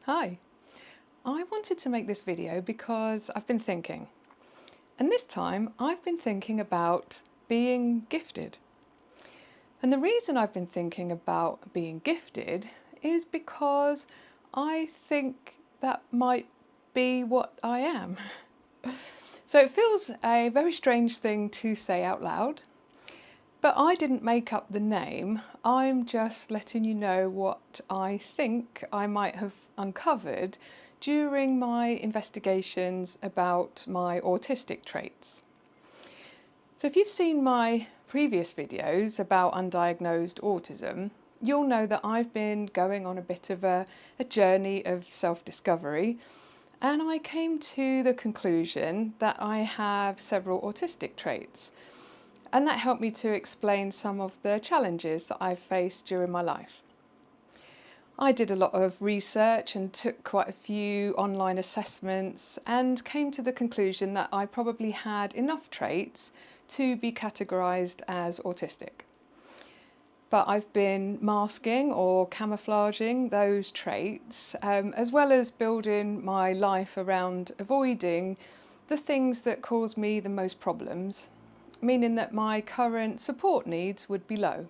Hi, I wanted to make this video because I've been thinking, and this time I've been thinking about being gifted. And the reason I've been thinking about being gifted is because I think that might be what I am. So it feels a very strange thing to say out loud, but I didn't make up the name. I'm just letting you know what I think I might have uncovered during my investigations about my autistic traits. So if you've seen my previous videos about undiagnosed autism, you'll know that I've been going on a bit of a journey of self-discovery, and I came to the conclusion that I have several autistic traits. And that helped me to explain some of the challenges that I've faced during my life. I did a lot of research and took quite a few online assessments and came to the conclusion that I probably had enough traits to be categorised as autistic. But I've been masking or camouflaging those traits, as well as building my life around avoiding the things that cause me the most problems, meaning that my current support needs would be low.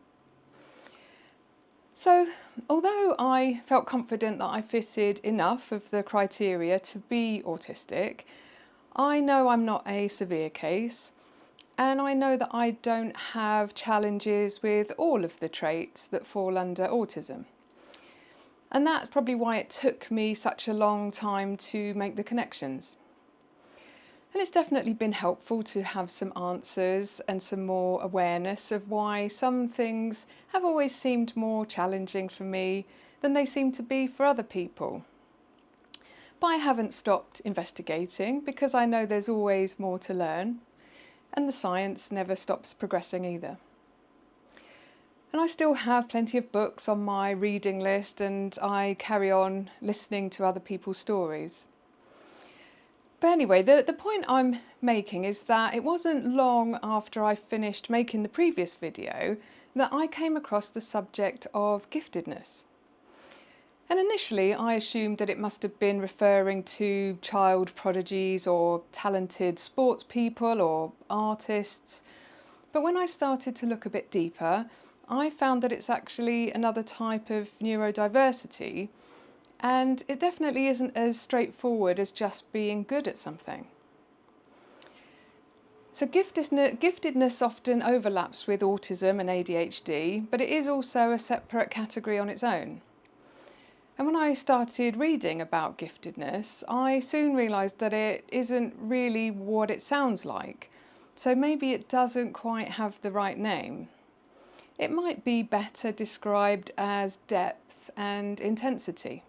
So, although I felt confident that I fitted enough of the criteria to be autistic, I know I'm not a severe case, and I know that I don't have challenges with all of the traits that fall under autism. And that's probably why it took me such a long time to make the connections. And it's definitely been helpful to have some answers and some more awareness of why some things have always seemed more challenging for me than they seem to be for other people. But I haven't stopped investigating because I know there's always more to learn, and the science never stops progressing either. And I still have plenty of books on my reading list, and I carry on listening to other people's stories. But anyway, the point I'm making is that it wasn't long after I finished making the previous video that I came across the subject of giftedness. And initially I assumed that it must have been referring to child prodigies or talented sports people or artists. But when I started to look a bit deeper, I found that it's actually another type of neurodiversity. And it definitely isn't as straightforward as just being good at something. So giftedness often overlaps with autism and ADHD, but it is also a separate category on its own. And when I started reading about giftedness, I soon realised that it isn't really what it sounds like. So maybe it doesn't quite have the right name. It might be better described as depth and intensity.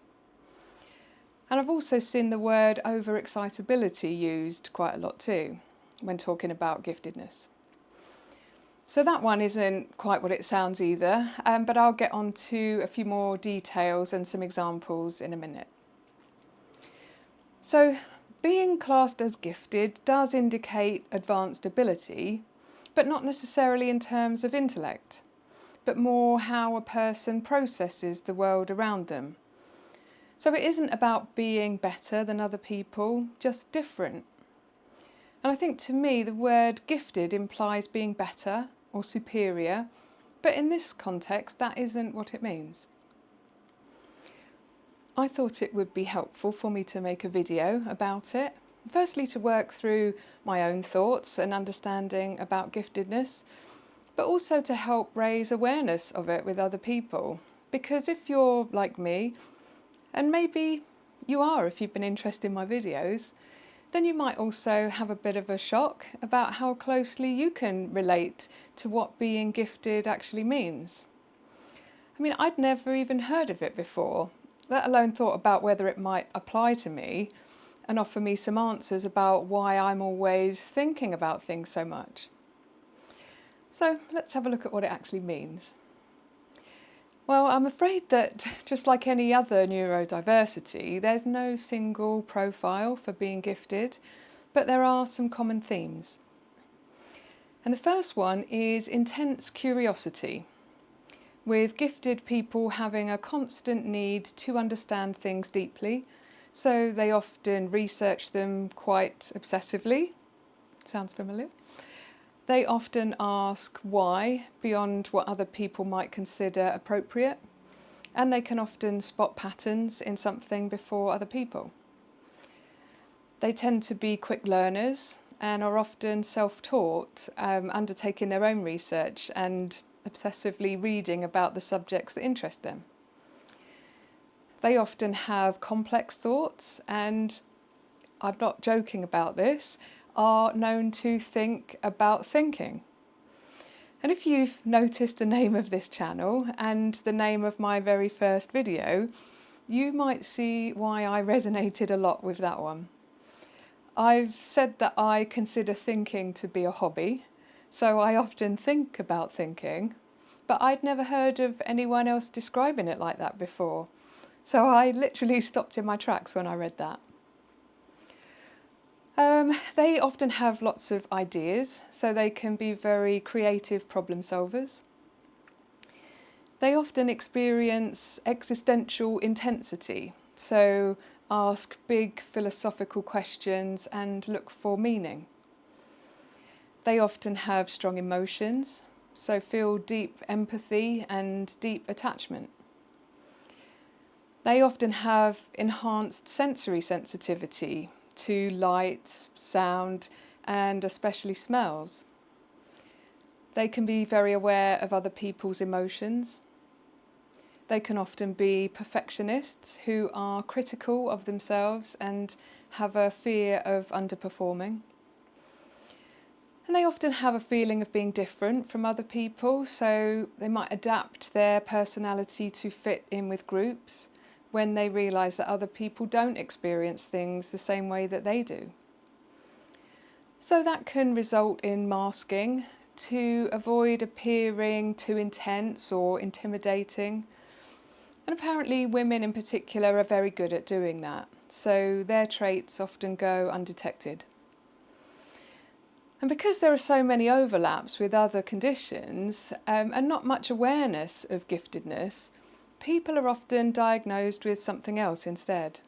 And I've also seen the word overexcitability used quite a lot too, when talking about giftedness. So that one isn't quite what it sounds either, but I'll get on to a few more details and some examples in a minute. So being classed as gifted does indicate advanced ability, but not necessarily in terms of intellect, but more how a person processes the world around them. So it isn't about being better than other people, just different. And I think to me the word gifted implies being better or superior, but in this context that isn't what it means. I thought it would be helpful for me to make a video about it. Firstly, to work through my own thoughts and understanding about giftedness, but also to help raise awareness of it with other people. Because if you're like me, and maybe you are if you've been interested in my videos, then you might also have a bit of a shock about how closely you can relate to what being gifted actually means. I mean, I'd never even heard of it before, let alone thought about whether it might apply to me and offer me some answers about why I'm always thinking about things so much. So let's have a look at what it actually means. Well, I'm afraid that just like any other neurodiversity, there's no single profile for being gifted, but there are some common themes. And the first one is intense curiosity, with gifted people having a constant need to understand things deeply, so they often research them quite obsessively. Sounds familiar? They often ask why beyond what other people might consider appropriate, and they can often spot patterns in something before other people. They tend to be quick learners and are often self-taught, undertaking their own research and obsessively reading about the subjects that interest them. They often have complex thoughts and, I'm not joking about this, are known to think about thinking. And if you've noticed the name of this channel and the name of my very first video, you might see why I resonated a lot with that one. I've said that I consider thinking to be a hobby, so I often think about thinking, but I'd never heard of anyone else describing it like that before. So I literally stopped in my tracks when I read that. They often have lots of ideas, so they can be very creative problem solvers. They often experience existential intensity, so ask big philosophical questions and look for meaning. They often have strong emotions, so feel deep empathy and deep attachment. They often have enhanced sensory sensitivity to light, sound, and especially smells. They can be very aware of other people's emotions. They can often be perfectionists who are critical of themselves and have a fear of underperforming. And they often have a feeling of being different from other people, so they might adapt their personality to fit in with groups when they realise that other people don't experience things the same way that they do. So that can result in masking to avoid appearing too intense or intimidating. And apparently women in particular are very good at doing that, so their traits often go undetected. And because there are so many overlaps with other conditions and not much awareness of giftedness, people are often diagnosed with something else instead.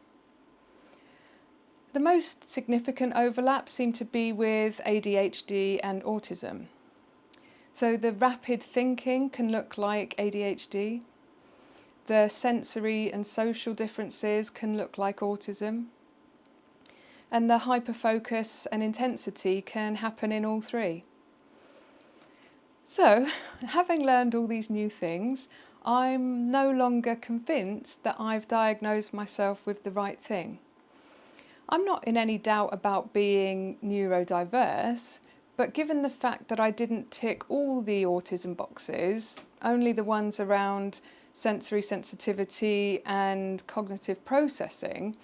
The most significant overlaps seem to be with ADHD and autism. So the rapid thinking can look like ADHD. The sensory and social differences can look like autism. And the hyperfocus and intensity can happen in all three. So, having learned all these new things, I'm no longer convinced that I've diagnosed myself with the right thing. I'm not in any doubt about being neurodiverse, but given the fact that I didn't tick all the autism boxes, only the ones around sensory sensitivity and cognitive processing,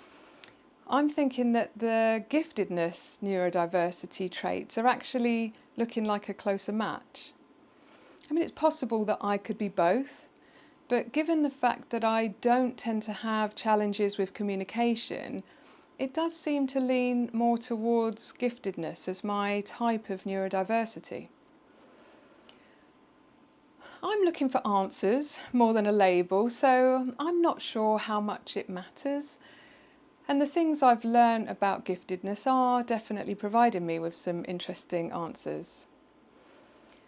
I'm thinking that the giftedness neurodiversity traits are actually looking like a closer match. I mean, it's possible that I could be both, but given the fact that I don't tend to have challenges with communication, it does seem to lean more towards giftedness as my type of neurodiversity. I'm looking for answers more than a label, so I'm not sure how much it matters. And the things I've learned about giftedness are definitely providing me with some interesting answers.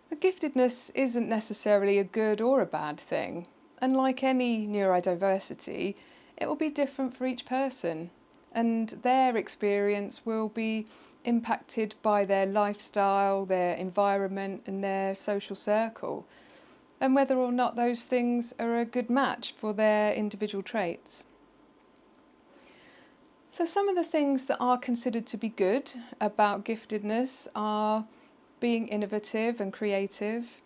The giftedness isn't necessarily a good or a bad thing, and like any neurodiversity, it will be different for each person, and their experience will be impacted by their lifestyle, their environment, and their social circle, and whether or not those things are a good match for their individual traits. So some of the things that are considered to be good about giftedness are being innovative and creative,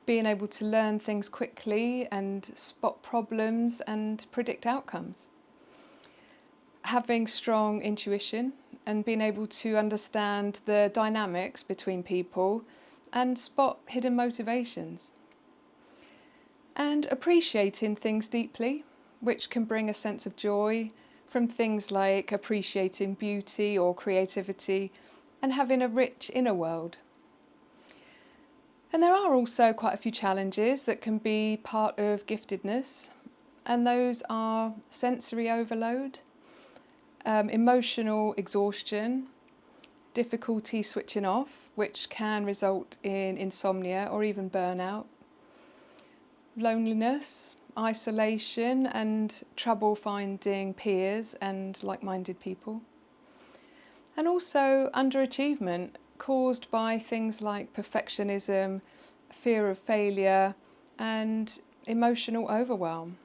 being able to learn things quickly and spot problems and predict outcomes, having strong intuition and being able to understand the dynamics between people and spot hidden motivations, and appreciating things deeply, which can bring a sense of joy from things like appreciating beauty or creativity and having a rich inner world. And there are also quite a few challenges that can be part of giftedness, and those are sensory overload, emotional exhaustion, difficulty switching off, which can result in insomnia or even burnout, loneliness, isolation, and trouble finding peers and like-minded people. And also underachievement caused by things like perfectionism, fear of failure, and emotional overwhelm.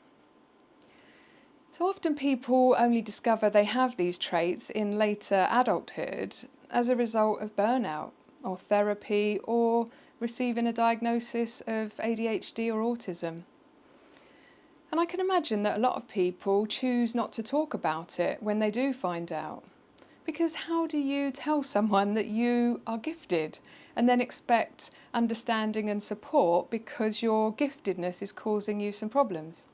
So often people only discover they have these traits in later adulthood as a result of burnout or therapy or receiving a diagnosis of ADHD or autism. And I can imagine that a lot of people choose not to talk about it when they do find out. Because how do you tell someone that you are gifted and then expect understanding and support because your giftedness is causing you some problems?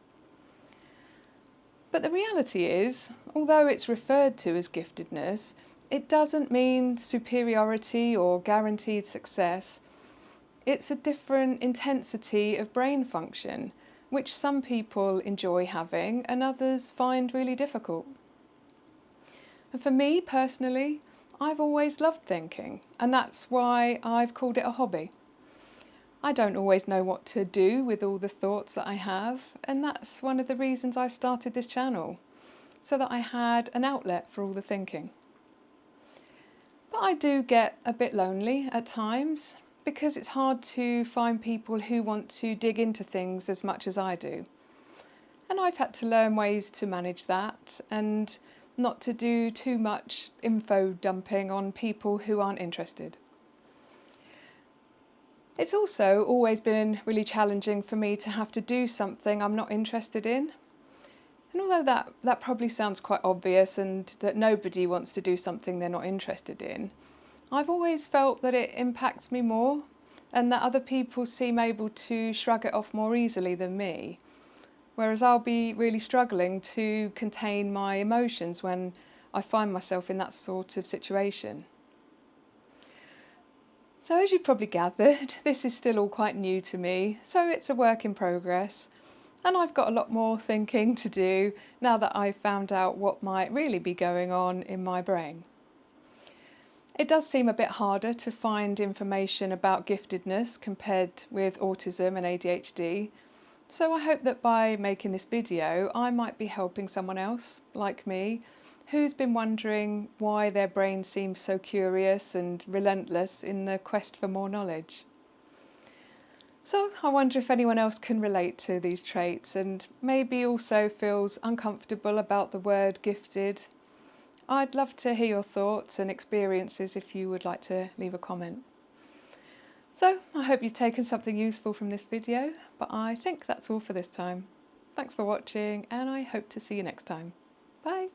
But the reality is, although it's referred to as giftedness, it doesn't mean superiority or guaranteed success. It's a different intensity of brain function, which some people enjoy having and others find really difficult. And for me personally, I've always loved thinking, and that's why I've called it a hobby. I don't always know what to do with all the thoughts that I have, and that's one of the reasons I started this channel, so that I had an outlet for all the thinking. But I do get a bit lonely at times, because it's hard to find people who want to dig into things as much as I do. And I've had to learn ways to manage that, and not to do too much info dumping on people who aren't interested. It's also always been really challenging for me to have to do something I'm not interested in. And although that probably sounds quite obvious and that nobody wants to do something they're not interested in, I've always felt that it impacts me more and that other people seem able to shrug it off more easily than me. Whereas I'll be really struggling to contain my emotions when I find myself in that sort of situation. So as you've probably gathered, this is still all quite new to me, so it's a work in progress. And I've got a lot more thinking to do now that I've found out what might really be going on in my brain. It does seem a bit harder to find information about giftedness compared with autism and ADHD. So I hope that by making this video, I might be helping someone else, like me, who's been wondering why their brain seems so curious and relentless in the quest for more knowledge. So I wonder if anyone else can relate to these traits and maybe also feels uncomfortable about the word gifted. I'd love to hear your thoughts and experiences if you would like to leave a comment. So I hope you've taken something useful from this video, but I think that's all for this time. Thanks for watching, and I hope to see you next time. Bye!